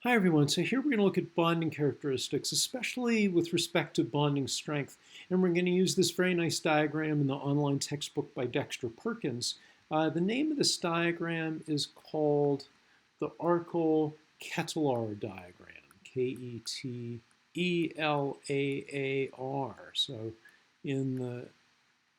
Hi everyone, so here we're going to look at bonding characteristics, especially with respect to bonding strength. And we're going to use this very nice diagram in the online textbook by Dexter Perkins. The name of this diagram is called the Arkel-Ketelaar diagram, Ketelaar. So in the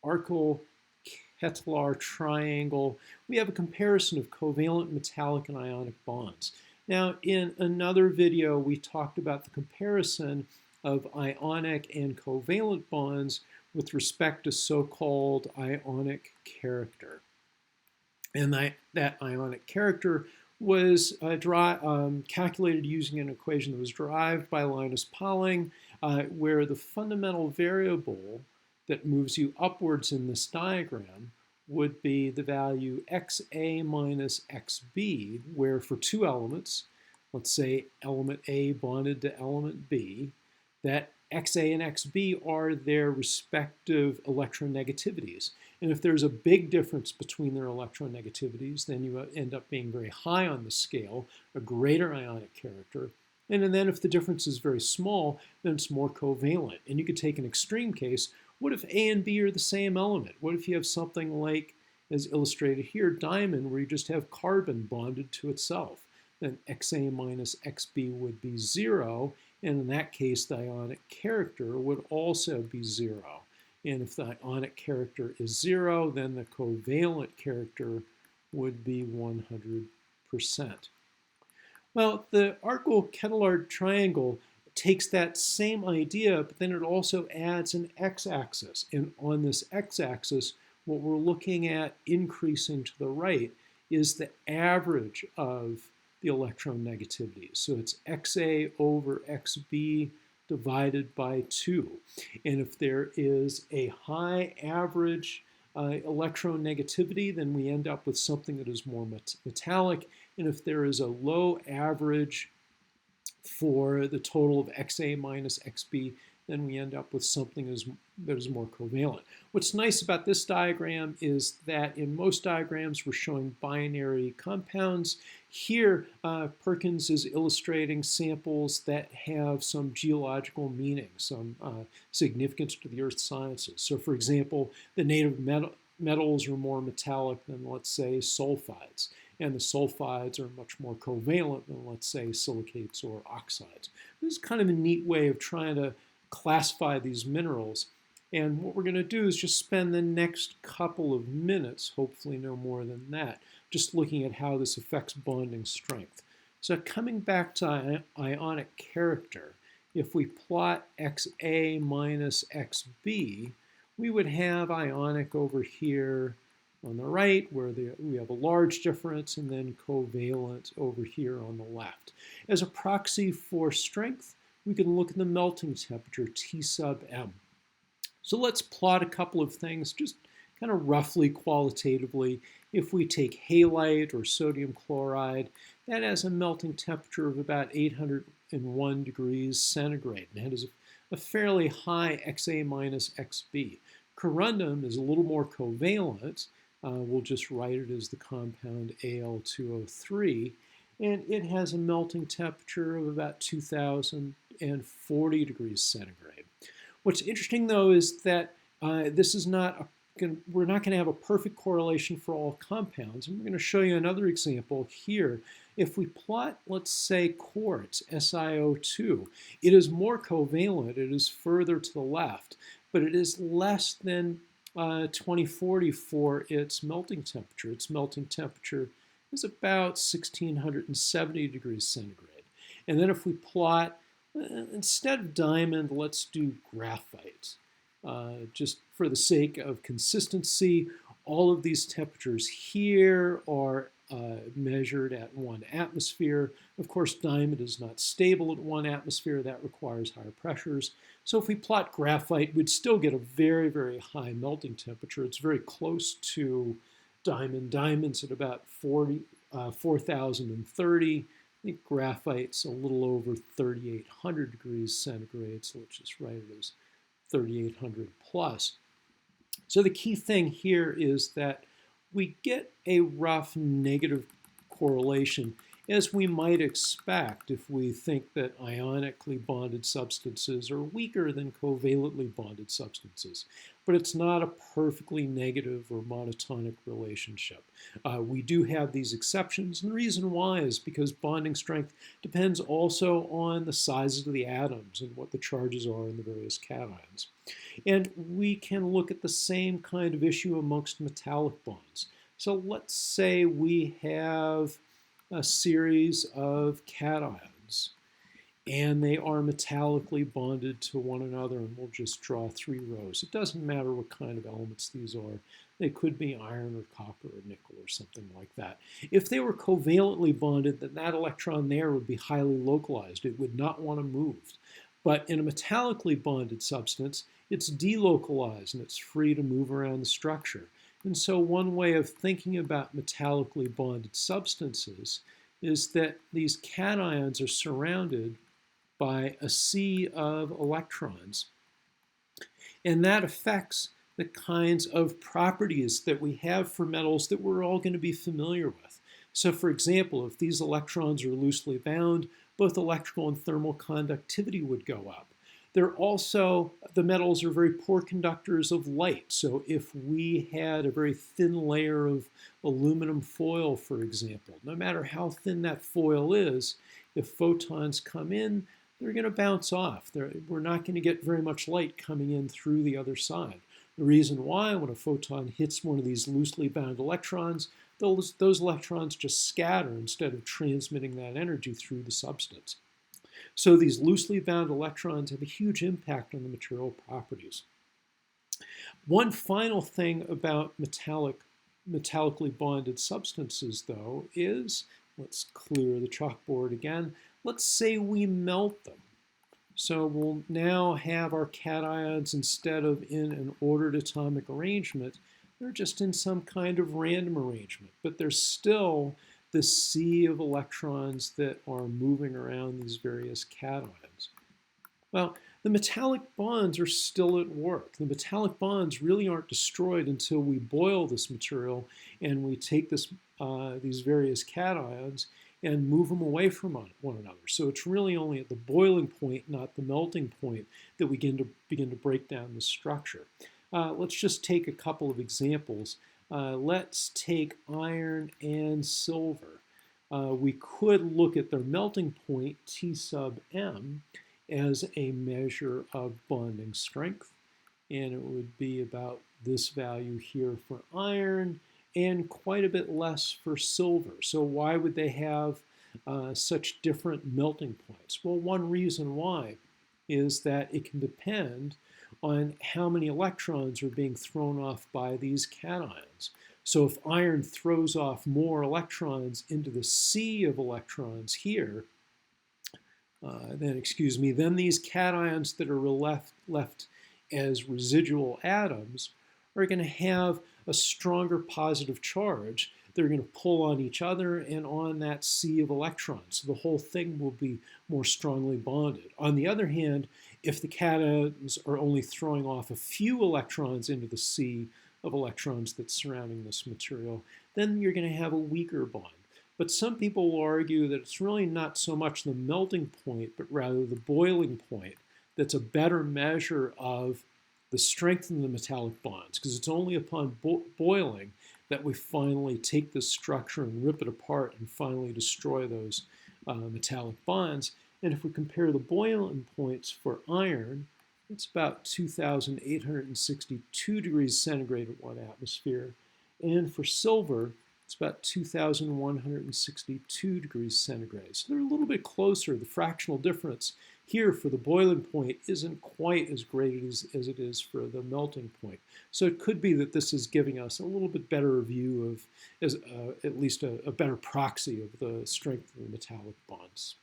Arkel-Ketelaar triangle, we have a comparison of covalent metallic and ionic bonds. Now, in another video, we talked about the comparison of ionic and covalent bonds with respect to so-called ionic character. And that ionic character was calculated using an equation that was derived by Linus Pauling, where the fundamental variable that moves you upwards in this diagram would be the value xa minus xb, where for two elements, let's say element A bonded to element B, that xa and xb are their respective electronegativities. And if there's a big difference between their electronegativities, then you end up being very high on the scale, a greater ionic character. And then if the difference is very small, then it's more covalent. And you could take an extreme case. What if A and B are the same element? What if you have something like, as illustrated here, diamond, where you just have carbon bonded to itself? Then xa minus xb would be 0, and in that case, the ionic character would also be 0. And if the ionic character is 0, then the covalent character would be 100%. Well, the Arkel-Ketelaar triangle takes that same idea, but then it also adds an x-axis. And on this x-axis, what we're looking at increasing to the right is the average of the electronegativity. So it's xa over xb divided by 2. And if there is a high average electronegativity, then we end up with something that is more metallic. And if there is a low average for the total of xa minus xb, then we end up with something that is more covalent. What's nice about this diagram is that in most diagrams we're showing binary compounds. Here, Perkins is illustrating samples that have some geological meaning, some significance to the earth sciences. So for example, the native metals are more metallic than, let's say, sulfides. And the sulfides are much more covalent than, let's say, silicates or oxides. This is kind of a neat way of trying to classify these minerals. And what we're going to do is just spend the next couple of minutes, hopefully no more than that, just looking at how this affects bonding strength. So coming back to ionic character, if we plot xa minus xb, we would have ionic over here on the right, where we have a large difference, and then covalent over here on the left. As a proxy for strength, we can look at the melting temperature, T sub m. So let's plot a couple of things, just kind of roughly qualitatively. If we take halite or sodium chloride, that has a melting temperature of about 801 degrees centigrade, and that is a fairly high xa minus xb. Corundum is a little more covalent. We'll just write it as the compound Al2O3, and it has a melting temperature of about 2040 degrees centigrade. What's interesting, though, is that this is we're not going to have a perfect correlation for all compounds. And we're going to show you another example here. If we plot, let's say, quartz, SiO2, it is more covalent. It is further to the left, but it is less than 2040 for its melting temperature. Its melting temperature is about 1670 degrees centigrade. And then if we plot, instead of diamond, let's do graphite. Just for the sake of consistency, all of these temperatures here are measured at 1 atmosphere. Of course, diamond is not stable at 1 atmosphere. That requires higher pressures. So if we plot graphite, we'd still get a very, very high melting temperature. It's very close to diamond. Diamond's at about 4,030. I think graphite's a little over 3,800 degrees centigrade, so let's just write it as 3,800 plus. So the key thing here is that we get a rough negative correlation. as we might expect if we think that ionically bonded substances are weaker than covalently bonded substances. But it's not a perfectly negative or monotonic relationship. We do have these exceptions, and the reason why is because bonding strength depends also on the sizes of the atoms and what the charges are in the various cations. And we can look at the same kind of issue amongst metallic bonds. So let's say we have a series of cations, and they are metallically bonded to one another, and we'll just draw 3 rows. It doesn't matter what kind of elements these are. They could be iron or copper or nickel or something like that. If they were covalently bonded, then that electron there would be highly localized. It would not want to move. But in a metallically bonded substance, it's delocalized and it's free to move around the structure. And so one way of thinking about metallically bonded substances is that these cations are surrounded by a sea of electrons. And that affects the kinds of properties that we have for metals that we're all going to be familiar with. So for example, if these electrons are loosely bound, both electrical and thermal conductivity would go up. The metals are very poor conductors of light. So if we had a very thin layer of aluminum foil, for example, no matter how thin that foil is, if photons come in, they're going to bounce off. We're not going to get very much light coming in through the other side. The reason why, when a photon hits one of these loosely bound electrons, those electrons just scatter instead of transmitting that energy through the substance. So these loosely bound electrons have a huge impact on the material properties. One final thing about metallically bonded substances, though, is, let's clear the chalkboard again, let's say we melt them. So we'll now have our cations, instead of in an ordered atomic arrangement, they're just in some kind of random arrangement, but there's still the sea of electrons that are moving around these various cations. Well, the metallic bonds are still at work. The metallic bonds really aren't destroyed until we boil this material and we take these various cations and move them away from one another. So it's really only at the boiling point, not the melting point, that we begin to break down the structure. Let's just take a couple of examples. Let's take iron and silver. We could look at their melting point, T sub m, as a measure of bonding strength. And it would be about this value here for iron and quite a bit less for silver. So why would they have such different melting points? Well, one reason why is that it can depend on how many electrons are being thrown off by these cations. So if iron throws off more electrons into the sea of electrons here, then these cations that are left as residual atoms are going to have a stronger positive charge. They're going to pull on each other and on that sea of electrons. So the whole thing will be more strongly bonded. On the other hand, if the cations are only throwing off a few electrons into the sea of electrons that's surrounding this material, then you're going to have a weaker bond. But some people will argue that it's really not so much the melting point, but rather the boiling point that's a better measure of the strength of the metallic bonds, because it's only upon boiling that we finally take this structure and rip it apart and finally destroy those metallic bonds. And if we compare the boiling points for iron, it's about 2,862 degrees centigrade at 1 atmosphere. And for silver, it's about 2,162 degrees centigrade. So they're a little bit closer. The fractional difference here for the boiling point isn't quite as great as it is for the melting point. So it could be that this is giving us a little bit better view of, at least a better proxy of the strength of the metallic bonds.